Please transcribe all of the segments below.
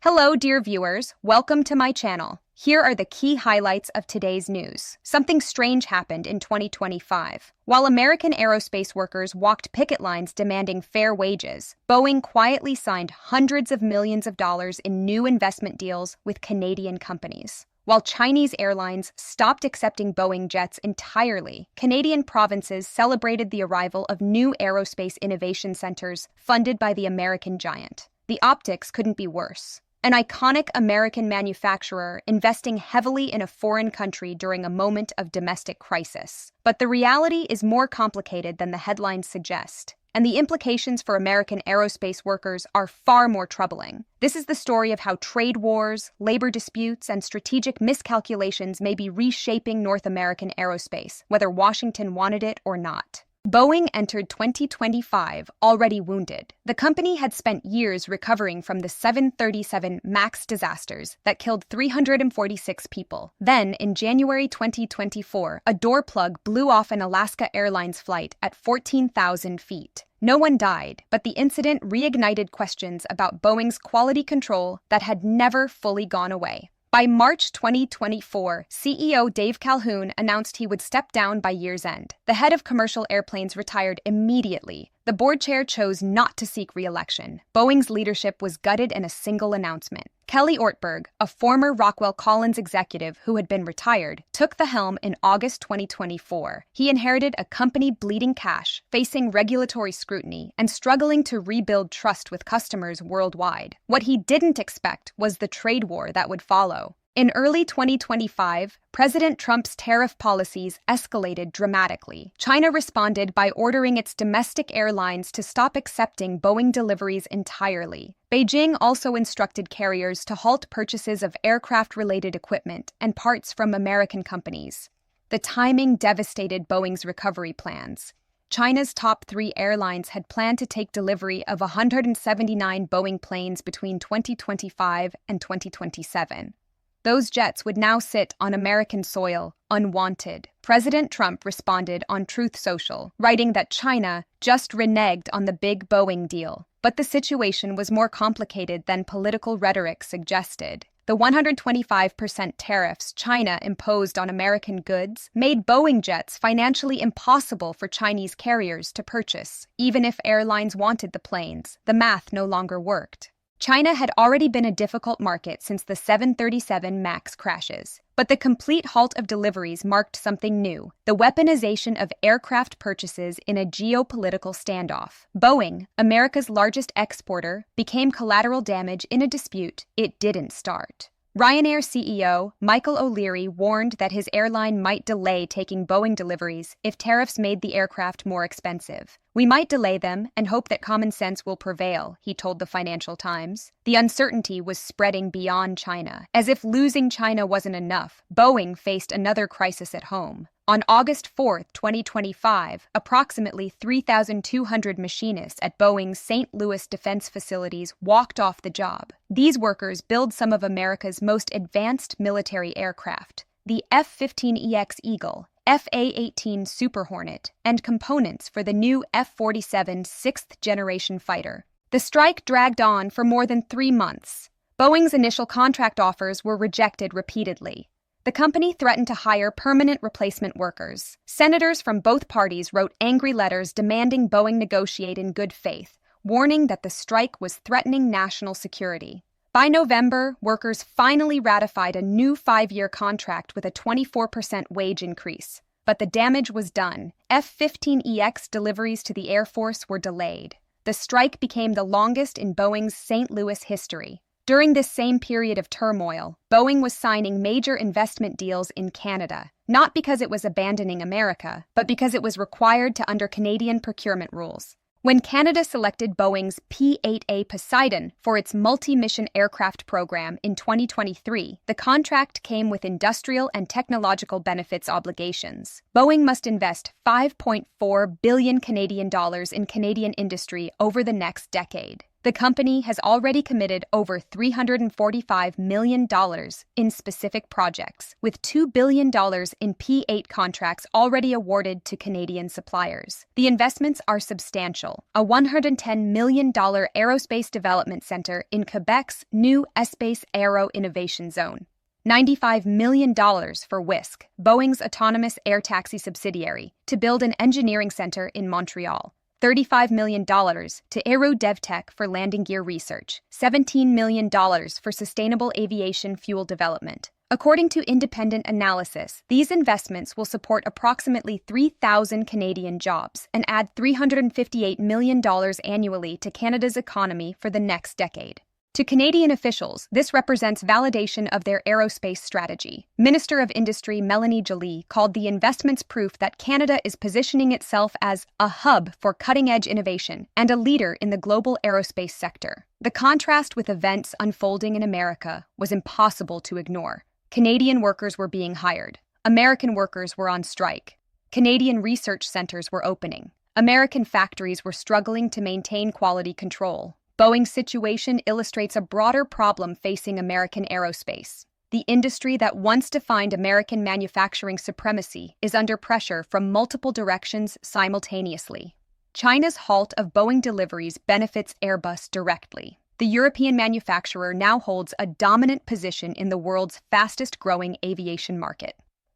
Hello, dear viewers. Welcome to my channel. Here are the key highlights of today's news. Something strange happened in 2025. While American aerospace workers walked picket lines demanding fair wages, Boeing quietly signed hundreds of millions of dollars in new investment deals with Canadian companies. While Chinese airlines stopped accepting Boeing jets entirely, Canadian provinces celebrated the arrival of new aerospace innovation centers funded by the American giant. The optics couldn't be worse. An iconic American manufacturer investing heavily in a foreign country during a moment of domestic crisis. But the reality is more complicated than the headlines suggest, and the implications for American aerospace workers are far more troubling. This is the story of how trade wars, labor disputes, and strategic miscalculations may be reshaping North American aerospace, whether Washington wanted it or not. Boeing entered 2025 already wounded. The company had spent years recovering from the 737 MAX disasters that killed 346 people. Then, in January 2024, a door plug blew off an Alaska Airlines flight at 14,000 feet. No one died, but the incident reignited questions about Boeing's quality control that had never fully gone away. By March 2024, CEO Dave Calhoun announced he would step down by year's end. The head of commercial airplanes retired immediately. The board chair chose not to seek re-election. Boeing's leadership was gutted in a single announcement. Kelly Ortberg, a former Rockwell Collins executive who had been retired, took the helm in August 2024. He inherited a company bleeding cash, facing regulatory scrutiny, and struggling to rebuild trust with customers worldwide. What he didn't expect was the trade war that would follow. In early 2025, President Trump's tariff policies escalated dramatically. China responded by ordering its domestic airlines to stop accepting Boeing deliveries entirely. Beijing also instructed carriers to halt purchases of aircraft-related equipment and parts from American companies. The timing devastated Boeing's recovery plans. China's top three airlines had planned to take delivery of 179 Boeing planes between 2025 and 2027. Those jets would now sit on American soil, unwanted. President Trump responded on Truth Social, writing that China just reneged on the big Boeing deal. But the situation was more complicated than political rhetoric suggested. The 125% tariffs China imposed on American goods made Boeing jets financially impossible for Chinese carriers to purchase. Even if airlines wanted the planes, the math no longer worked. China had already been a difficult market since the 737 MAX crashes, but the complete halt of deliveries marked something new: the weaponization of aircraft purchases in a geopolitical standoff. Boeing, America's largest exporter, became collateral damage in a dispute it didn't start. Ryanair CEO Michael O'Leary warned that his airline might delay taking Boeing deliveries if tariffs made the aircraft more expensive. "We might delay them and hope that common sense will prevail," he told the Financial Times. The uncertainty was spreading beyond China. As if losing China wasn't enough, Boeing faced another crisis at home. On August 4, 2025, approximately 3,200 machinists at Boeing's St. Louis defense facilities walked off the job. These workers build some of America's most advanced military aircraft: the F-15EX Eagle, F/A-18 Super Hornet, and components for the new F-47 sixth-generation fighter. The strike dragged on for more than 3 months. Boeing's initial contract offers were rejected repeatedly. The company threatened to hire permanent replacement workers. Senators from both parties wrote angry letters demanding Boeing negotiate in good faith, warning that the strike was threatening national security. By November, workers finally ratified a new 5-year contract with a 24% wage increase. But the damage was done. F-15EX deliveries to the Air Force were delayed. The strike became the longest in Boeing's St. Louis history. During this same period of turmoil, Boeing was signing major investment deals in Canada, not because it was abandoning America, but because it was required under Canadian procurement rules. When Canada selected Boeing's P-8A Poseidon for its multi-mission aircraft program in 2023, the contract came with industrial and technological benefits obligations. Boeing must invest $5.4 billion Canadian dollars in Canadian industry over the next decade. The company has already committed over $345 million in specific projects, with $2 billion in P8 contracts already awarded to Canadian suppliers. The investments are substantial: a $110 million aerospace development center in Quebec's new Espace Aero Innovation Zone, $95 million for Whisk, Boeing's autonomous air taxi subsidiary, to build an engineering center in Montreal, $35 million to Aero DevTech for landing gear research, $17 million for sustainable aviation fuel development. According to independent analysis, these investments will support approximately 3,000 Canadian jobs and add $358 million annually to Canada's economy for the next decade. To Canadian officials, this represents validation of their aerospace strategy. Minister of Industry Melanie Joly called the investments proof that Canada is positioning itself as a hub for cutting-edge innovation and a leader in the global aerospace sector. The contrast with events unfolding in America was impossible to ignore. Canadian workers were being hired. American workers were on strike. Canadian research centers were opening. American factories were struggling to maintain quality control. Boeing's situation illustrates a broader problem facing American aerospace. The industry that once defined American manufacturing supremacy is under pressure from multiple directions simultaneously. China's halt of Boeing deliveries benefits Airbus directly. The European manufacturer now holds a dominant position in the world's fastest-growing aviation market.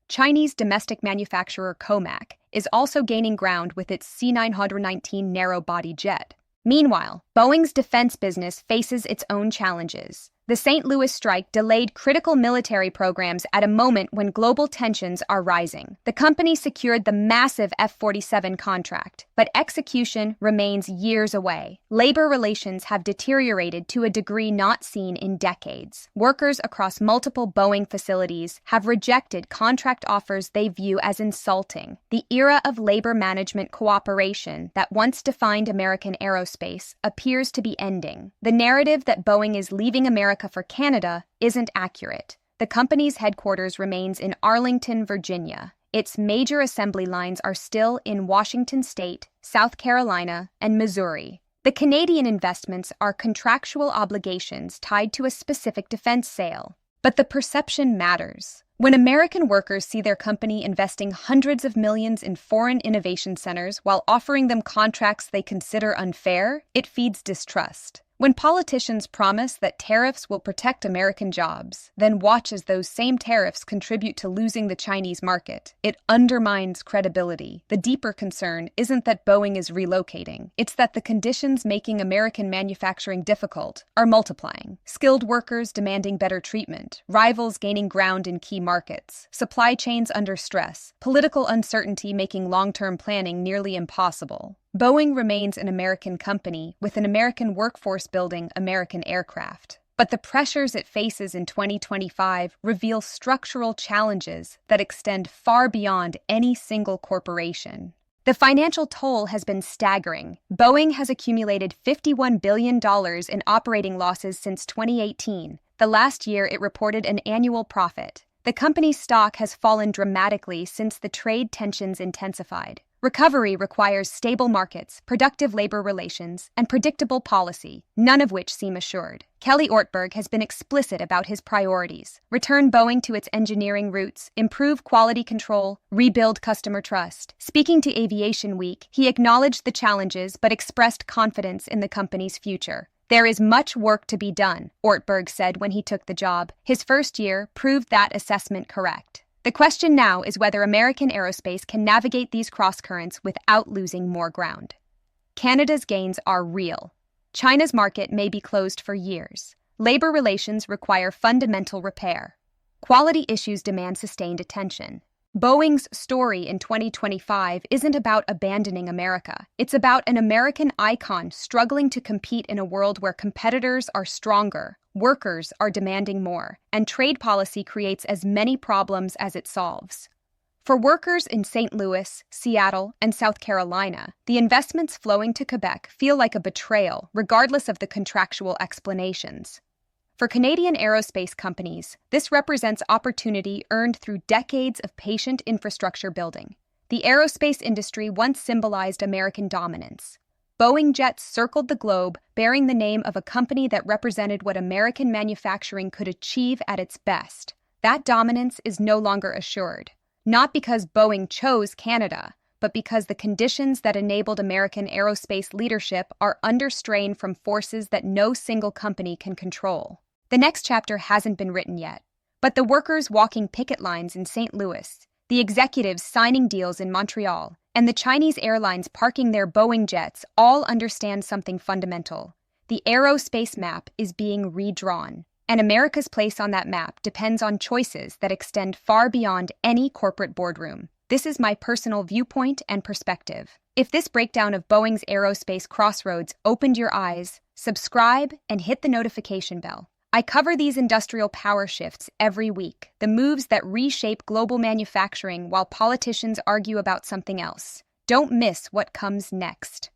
Chinese domestic manufacturer Comac is also gaining ground with its C919 narrow-body jet. Meanwhile, Boeing's defense business faces its own challenges. The St. Louis strike delayed critical military programs at a moment when global tensions are rising. The company secured the massive F-47 contract, but execution remains years away. Labor relations have deteriorated to a degree not seen in decades. Workers across multiple Boeing facilities have rejected contract offers they view as insulting. The era of labor management cooperation that once defined American aerospace appears to be ending. The narrative that Boeing is leaving America for Canada isn't accurate. The company's headquarters remains in Arlington, Virginia. Its major assembly lines are still in Washington State, South Carolina, and Missouri. The Canadian investments are contractual obligations tied to a specific defense sale. But the perception matters. When American workers see their company investing hundreds of millions in foreign innovation centers while offering them contracts they consider unfair, it feeds distrust. When politicians promise that tariffs will protect American jobs, then watch as those same tariffs contribute to losing the Chinese market, it undermines credibility. The deeper concern isn't that Boeing is relocating. It's that the conditions making American manufacturing difficult are multiplying. Skilled workers demanding better treatment, rivals gaining ground in key markets, supply chains under stress, political uncertainty making long-term planning nearly impossible. Boeing remains an American company with an American workforce building American aircraft. But the pressures it faces in 2025 reveal structural challenges that extend far beyond any single corporation. The financial toll has been staggering. Boeing has accumulated $51 billion in operating losses since 2018, the last year it reported an annual profit. The company's stock has fallen dramatically since the trade tensions intensified. Recovery requires stable markets, productive labor relations, and predictable policy, none of which seem assured. Kelly Ortberg has been explicit about his priorities: return Boeing to its engineering roots, improve quality control, rebuild customer trust. Speaking to Aviation Week, he acknowledged the challenges but expressed confidence in the company's future. There is much work to be done, Ortberg said when he took the job. His first year proved that assessment correct. The question now is whether American aerospace can navigate these crosscurrents without losing more ground. Canada's gains are real. China's market may be closed for years. Labor relations require fundamental repair. Quality issues demand sustained attention. Boeing's story in 2025 isn't about abandoning America. It's about an American icon struggling to compete in a world where competitors are stronger, workers are demanding more, and trade policy creates as many problems as it solves. For workers in St. Louis, Seattle, and South Carolina, the investments flowing to Quebec feel like a betrayal, regardless of the contractual explanations. For Canadian aerospace companies, this represents opportunity earned through decades of patient infrastructure building. The aerospace industry once symbolized American dominance. Boeing jets circled the globe, bearing the name of a company that represented what American manufacturing could achieve at its best. That dominance is no longer assured, not because Boeing chose Canada, but because the conditions that enabled American aerospace leadership are under strain from forces that no single company can control. The next chapter hasn't been written yet, but the workers walking picket lines in St. Louis, the executives signing deals in Montreal, and the Chinese airlines parking their Boeing jets all understand something fundamental. The aerospace map is being redrawn, and America's place on that map depends on choices that extend far beyond any corporate boardroom. This is my personal viewpoint and perspective. If this breakdown of Boeing's aerospace crossroads opened your eyes, subscribe and hit the notification bell. I cover these industrial power shifts every week, the moves that reshape global manufacturing while politicians argue about something else. Don't miss what comes next.